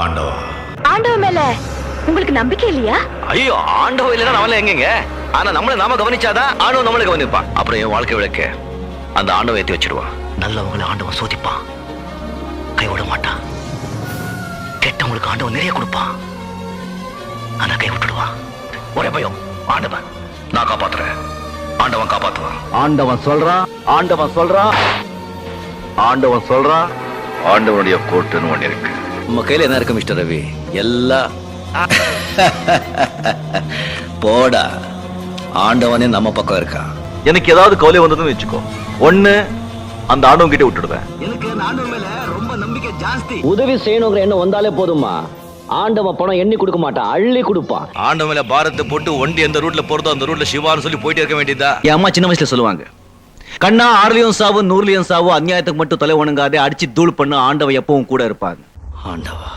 ஆண்டவா. ஆண்டவ மேல உங்களுக்கு நம்பிக்கை இல்லையா? ஐயோ, ஆண்டவ இல்லைன்னா நம்மள எங்கங்க? ஆனா நம்மள நாம கவனிச்சாதான் ஆண்டவன் நம்மள கவனிப்பான். அப்புறம் என் வாழ்க்கை விளக்க அந்த ஆண்டவன் ஏத்தி வச்சிருவான். நல்லவங்களை ஆண்டவன் சோதிப்பான், கைவிட மாட்டான். கெட்டவங்களுக்கு ஆண்டவன் நிறைய கொடுப்பான், ஆனா கை விட்டுடுவான். ஒரே பயம், ஆண்டவன் நான் காப்பாத்துறேன், ஆண்டவன் காப்பாத்துவான். ஆண்டவன் சொல்றான், ஆண்டவன் சொல்றான், ஆண்டவன் சொல்றான். ஆண்டவனுடைய கோட்டுன்னு ஒண்ணு இருக்கு. நம்ம கையில என்ன இருக்கு மிஸ்டர் ரவி? எல்லாம் போடா, ஆண்டவனே நம்ம பக்கம் இருக்கான். எனக்கு ஏதாவது கவலை வந்ததுன்னு வச்சுக்கோ, ஒண்ணு அந்த ஆண்டவன் கிட்ட விட்டுடுவேன். எனக்கு ஆண்டவன் மேல ரொம்ப நம்பிக்கை ஜாஸ்தி. உதவி செய்யணுங்கிற எண்ணம் வந்தாலே போதுமா, ஆண்டவன் பணம் எண்ணி கொடுக்க மாட்டான், அள்ளி கொடுப்பான். ஆண்டவன் மேல பாரத்தை போட்டு ஒண்டி எந்த ரூட்ல போறதோ அந்த ரூட்ல சிவான்னு சொல்லி போயிட்டே இருக்க வேண்டியதா. என் அம்மா சின்ன வயசுல சொல்லுவாங்க, கண்ணா 6லயும் சாவு 100லயும் சாவு, அநியாயத்துக்கு மட்டும் தலை வணங்காதே, அடிச்சு தூள் பண்ண ஆண்டவன் எப்பவும் கூட இருப்பாங்க. ஆண்டவா